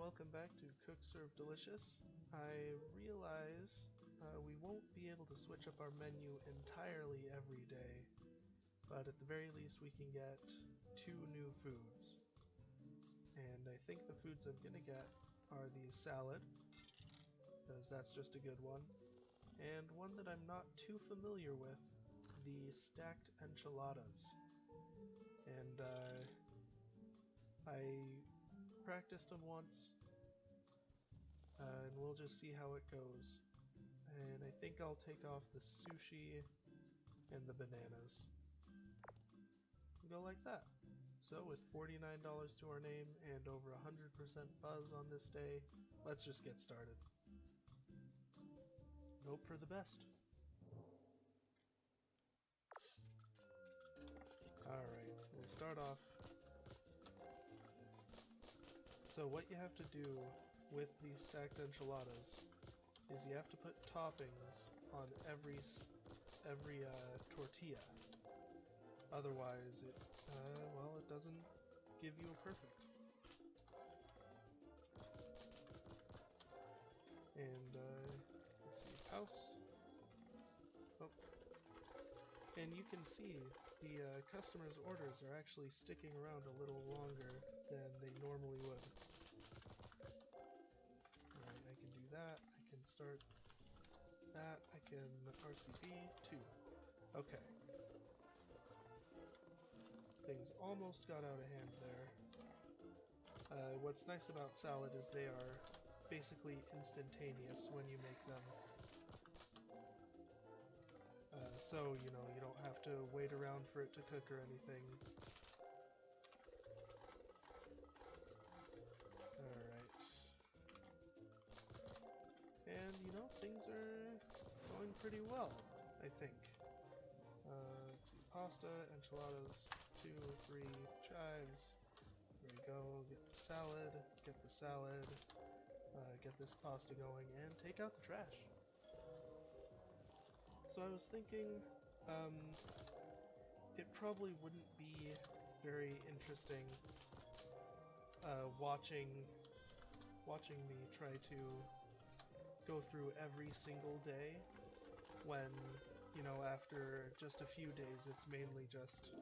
welcome back to Cook Serve Delicious. I realize we won't be able to switch up our menu entirely every day, but at the very least we can get 2 new foods. And I think the foods I'm gonna get are the salad, because that's just a good one, and one that I'm not too familiar with, the stacked enchiladas. And I practiced them once, and we'll just see how it goes. And I think I'll take off the sushi and the bananas. And go like that. So with $49 to our name and over 100% buzz on this day, let's just get started. Hope for the best. Alright, we'll start off. So what you have to do with these stacked enchiladas is you have to put toppings on every tortilla. Otherwise, it doesn't give you a perfect. And let's see, house. Oh. And you can see the customers' orders are actually sticking around a little longer than they normally would. Alright, I can do that. I can start that. I can RCB 2. Okay. Things almost got out of hand there. What's nice about salad is they are basically instantaneous when you make them. So, you know, you don't have to wait around for it to cook or anything. Alright. And, you know, things are going pretty well, I think. Let's see, pasta, enchiladas, 2, 3, chives. There we go, get the salad, get this pasta going, and take out the trash. So I was thinking, it probably wouldn't be very interesting watching me try to go through every single day when, you know, after just a few days it's mainly just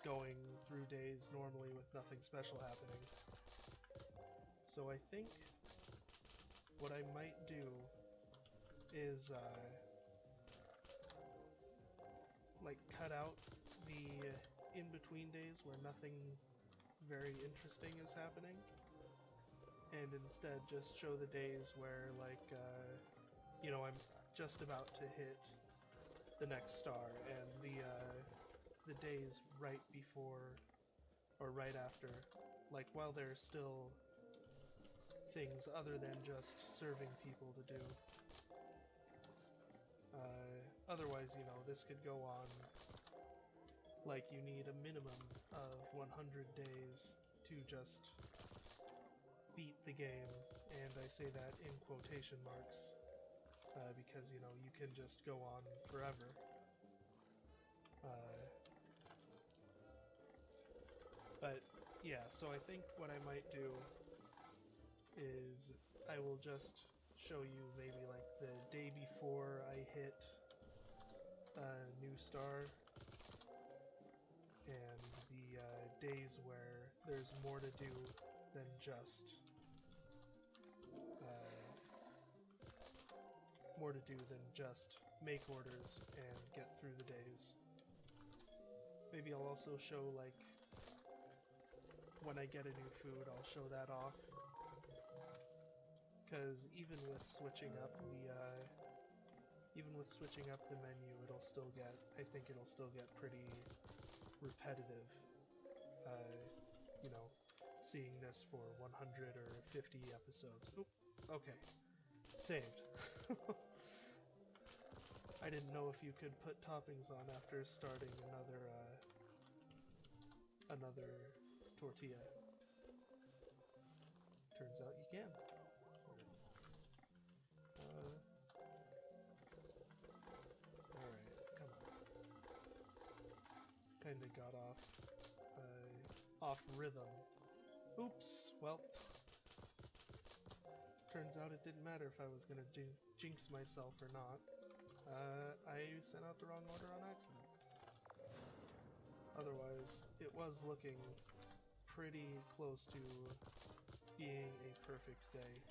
going through days normally with nothing special happening. So I think what I might do is like cut out the in-between days where nothing very interesting is happening, and instead just show the days where, like, you know, I'm just about to hit the next star, and the days right before or right after, like while there's still things other than just serving people to do. Otherwise, you know, this could go on like you need a minimum of 100 days to just beat the game, and I say that in quotation marks, because, you know, you can just go on forever. But yeah, so I think what I might do is I will just show you maybe like the day before I hit a new star, and the days where there's more to do than just make orders and get through the days. Maybe I'll also show, like, when I get a new food, I'll show that off. Because even with switching up the menu, it'll still get, I think it'll still get pretty repetitive. You know, seeing this for 100 or 50 episodes. Oop, okay, saved. I didn't know if you could put toppings on after starting another tortilla. Turns out you can. Alright, come on. Kinda got off rhythm. Oops, well, turns out it didn't matter if I was gonna jinx myself or not. I sent out the wrong order on accident. Otherwise, it was looking pretty close to being a perfect day,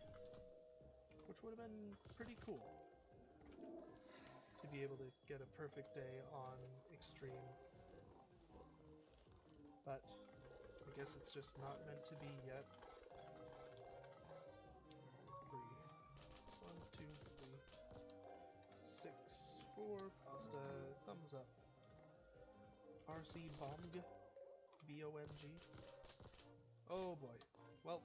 which would have been pretty cool to be able to get a perfect day on Extreme. But I guess it's just not meant to be yet. 3. 1, 2, 3. 6, 4. Pasta. Thumbs up. RC Bomg. BOMG. Oh boy. Well.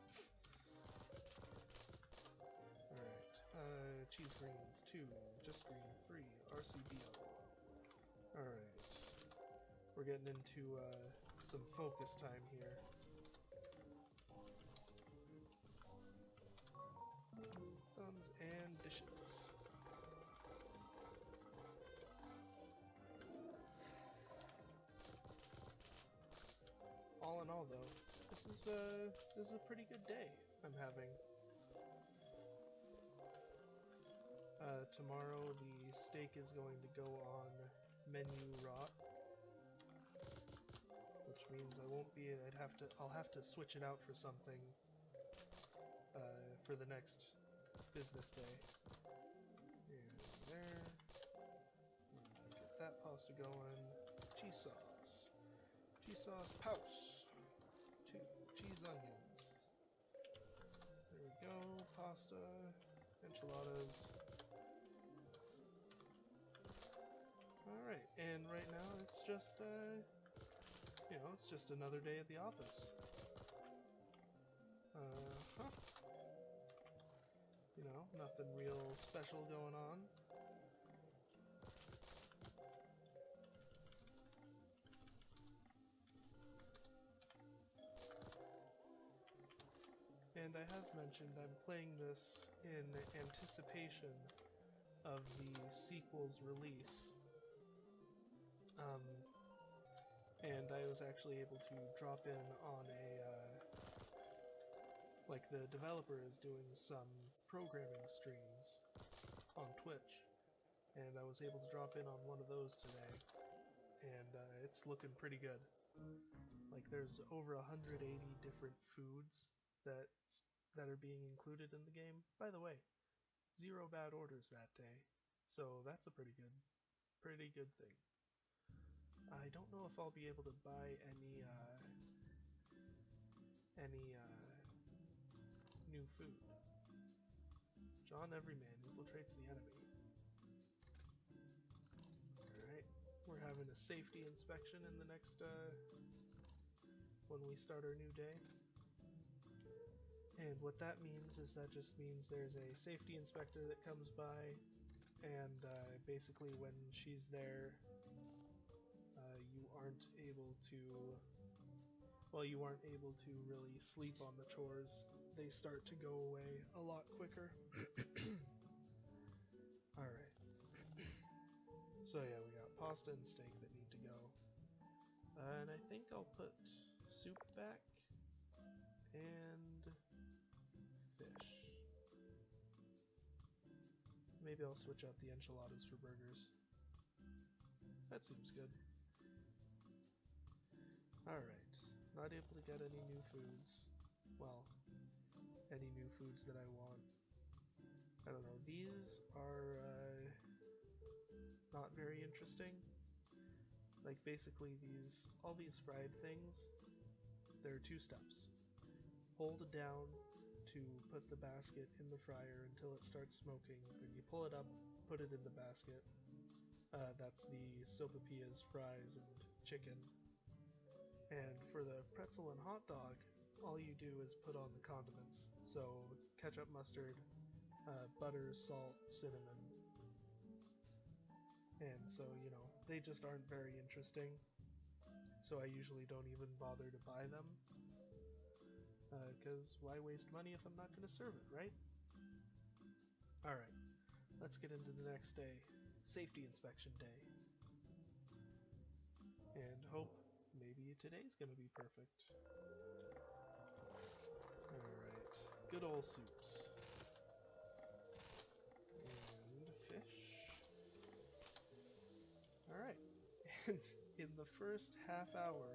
Alright. Cheese greens 2. Just green 3. RCBO. Alright. We're getting into some focus time here. Thumbs and dishes. All in all, though, this is a pretty good day I'm having. Tomorrow the steak is going to go on menu rot, which means I won't be. I'll have to switch it out for something for the next business day. And there. Get that pasta going. Cheese sauce. Cheese sauce, pouse. 2 cheese onions. There we go. Pasta, enchiladas. Alright, and right now it's just, you know, it's just another day at the office. You know, nothing real special going on. And I have mentioned I'm playing this in anticipation of the sequel's release. And I was actually able to drop in on like the developer is doing some programming streams on Twitch, and I was able to drop in on one of those today, and it's looking pretty good. Like there's over 180 different foods that are being included in the game. By the way, 0 bad orders that day, so that's a pretty good thing. I don't know if I'll be able to buy any new food. John Everyman infiltrates the enemy. Alright, we're having a safety inspection in the next, when we start our new day. And what that means is that just means there's a safety inspector that comes by, and basically when she's there, you aren't able to really sleep on the chores. They start to go away a lot quicker. Alright. So yeah, we got pasta and steak that need to go. And I think I'll put soup back and fish. Maybe I'll switch out the enchiladas for burgers. That seems good. Alright, not able to get any new foods. Well, any new foods that I want. I don't know, these are not very interesting. Like basically all these fried things, there are 2 steps. Hold down to put the basket in the fryer until it starts smoking, then you pull it up, put it in the basket. That's the sopapillas, fries, and chicken. And for the pretzel and hot dog, all you do is put on the condiments. So ketchup, mustard, butter, salt, cinnamon. And so, you know, they just aren't very interesting. So I usually don't even bother to buy them. Because why waste money if I'm not going to serve it, right? Alright, let's get into the next day. Safety inspection day. And hope maybe today's gonna be perfect. Alright, good old soups. in the first half hour,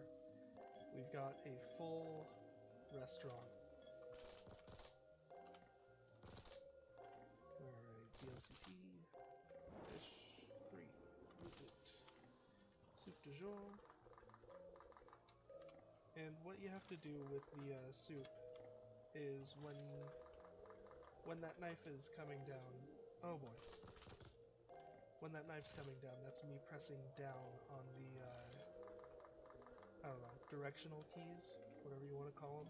we've got a full restaurant. Alright, BLCT, fish, 3, root, soup du jour. And what you have to do with the soup is when that knife is coming down, oh boy. When that knife's coming down, that's me pressing down on the, I don't know, directional keys, whatever you want to call them.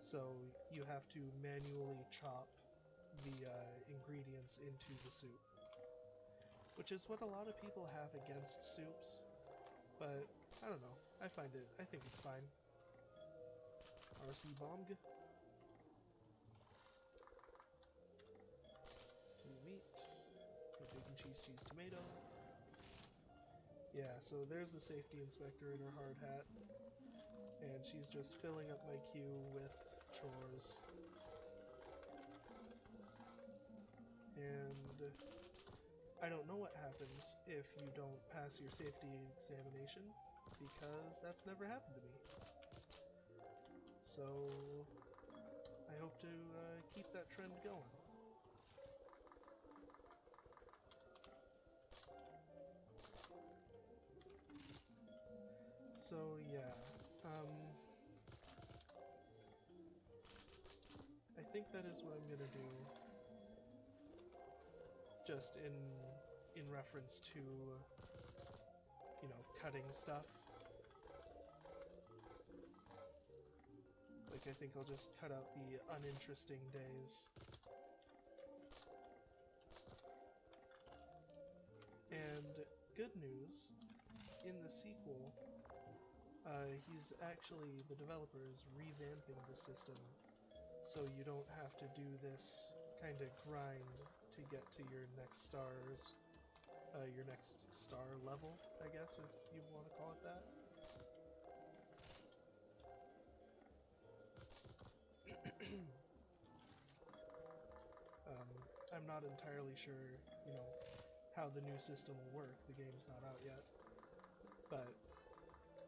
So you have to manually chop the ingredients into the soup. Which is what a lot of people have against soups, but I don't know, I think it's fine. RC Bomb. Meat, bacon, cheese, tomato. Yeah, so there's the safety inspector in her hard hat, and she's just filling up my queue with chores. And I don't know what happens if you don't pass your safety examination, because that's never happened to me. So I hope to keep that trend going. So yeah, I think that is what I'm gonna do. Just in reference to, you know, cutting stuff. Like, I think I'll just cut out the uninteresting days. And good news, in the sequel, the developer is revamping the system, so you don't have to do this kind of grind to get to your next star level, I guess, if you want to call it that. I'm not entirely sure, you know, how the new system will work. The game's not out yet. But,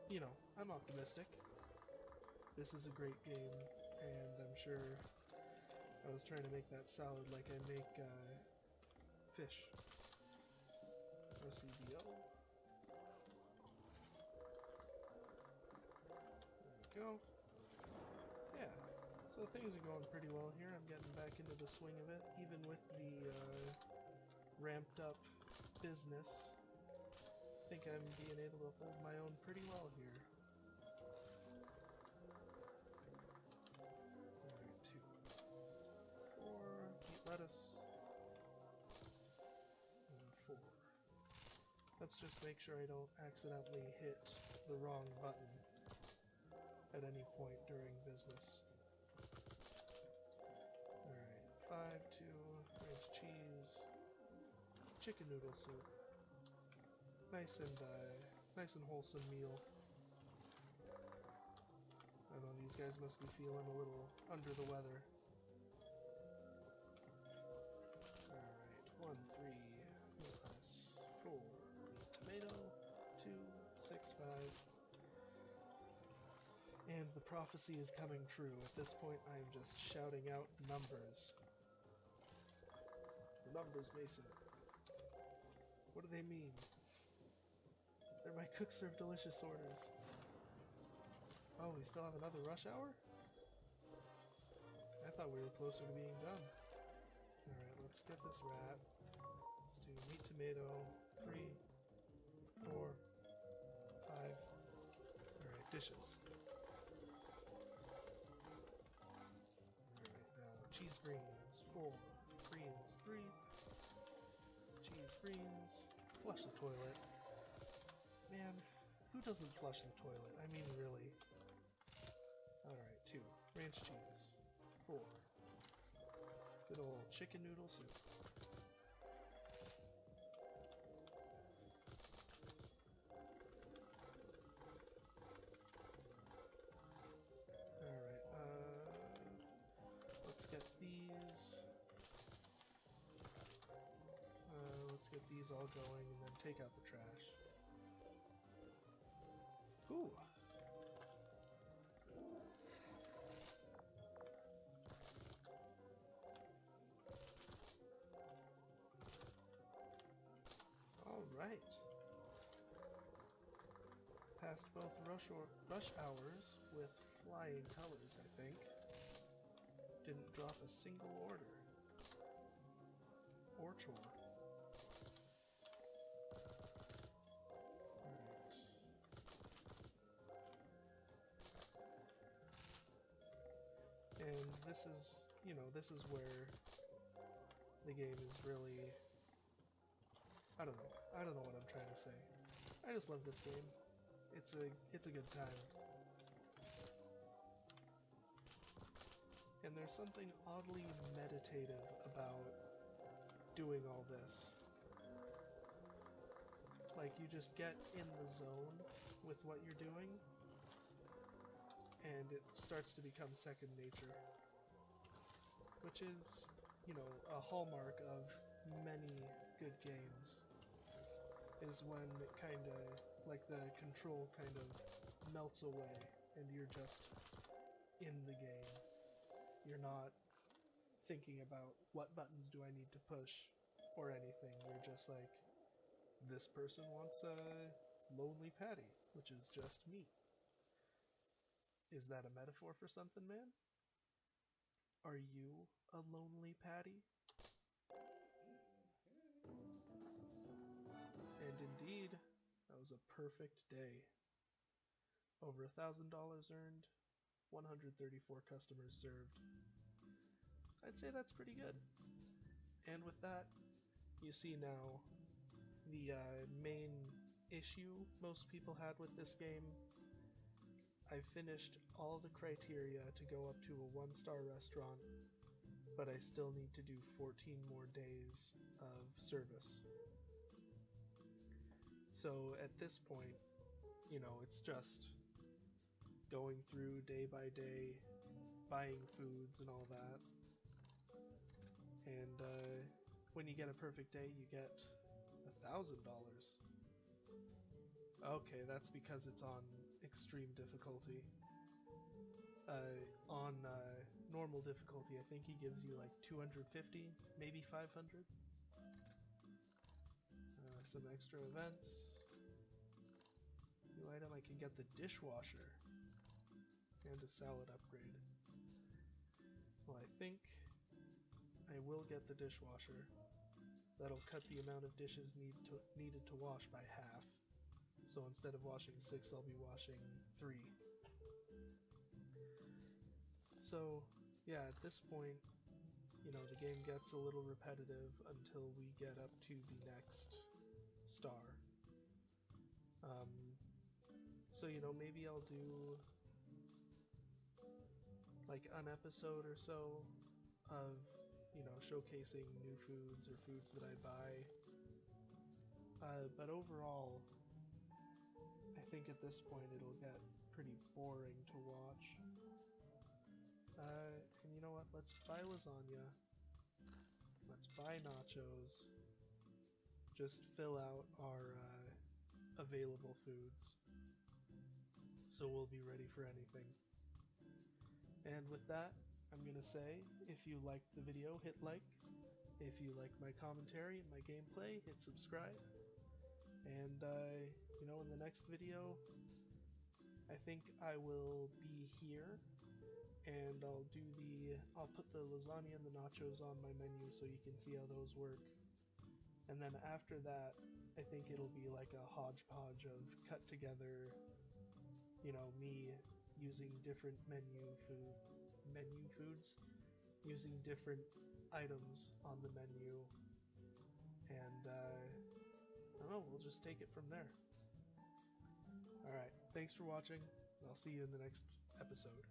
you know, I'm optimistic. This is a great game, and I'm sure I was trying to make that salad like I make fish. RCBO. There we go. Yeah, so things are going pretty well here. I'm getting back into the swing of it, even with the ramped up business. I think I'm being able to hold my own pretty well here. Alright, 2, 4, eat lettuce, and 4. Let's just make sure I don't accidentally hit the wrong button at any point during business. Alright, 5, 2, ranch cheese, chicken noodle soup. Nice and wholesome meal. I don't know, these guys must be feeling a little under the weather. Alright, 1, 3, lettuce, 4, tomato, 2, 6, 5. And the prophecy is coming true. At this point, I am just shouting out numbers. The numbers, Mason. What do they mean? They're my cook serve delicious orders. Oh, we still have another rush hour? I thought we were closer to being done. Alright, let's get this rat. Let's do meat tomato. 3, 4, 5. Alright, dishes. Alright, now cheese greens. 4. Greens. 3. Cheese greens. Flush the toilet. Man, who doesn't flush the toilet? I mean, really. Alright, 2. Ranch cheese. 4. Good old chicken noodle soup. Alright, let's get these. Let's get get these all going and then take out the trash. Ooh. Alright. Passed both rush hours with flying colors, I think. Didn't drop a single order. Or chore. Alright. And this is, this is where the game is really... I don't know what I'm trying to say. I just love this game. It's a good time. And there's something oddly meditative about doing all this. Like, you just get in the zone with what you're doing, and it starts to become second nature. Which is, a hallmark of many good games, is when it kinda, like the control kind of melts away, and you're just in the game. You're not thinking about what buttons do I need to push, or anything. You're just like, this person wants a lonely patty, which is just me. Is that a metaphor for something, man? Are you a lonely patty? And indeed, that was a perfect day. Over $1,000 earned, 134 customers served. I'd say that's pretty good. And with that, you see now the main issue most people had with this game. I finished all the criteria to go up to a 1-star restaurant, but I still need to do 14 more days of service. So at this point, it's just going through day by day, buying foods and all that. And when you get a perfect day, you get $1,000. Okay, that's because it's on extreme difficulty. On normal difficulty, I think he gives you like 250, maybe 500. Some extra events. New item, I can get the dishwasher. And a salad upgrade. Well, I think I will get the dishwasher. That'll cut the amount of dishes needed to wash by half. So instead of washing 6, I'll be washing 3. So, yeah, at this point, the game gets a little repetitive until we get up to the next star. So, maybe I'll do like an episode or so of, showcasing new foods or foods that I buy. But overall, I think at this point it'll get pretty boring to watch. And you know what? Let's buy lasagna. Let's buy nachos. Just fill out our available foods. So we'll be ready for anything. And with that, I'm going to say, if you liked the video, hit like. If you like my commentary and my gameplay, hit subscribe. And, in the next video, I think I will be here. And I'll put the lasagna and the nachos on my menu so you can see how those work. And then after that, I think it'll be like a hodgepodge of cut together, me using different menu foods, using different items on the menu, and I don't know, we'll just take it from there. Alright, thanks for watching, and I'll see you in the next episode.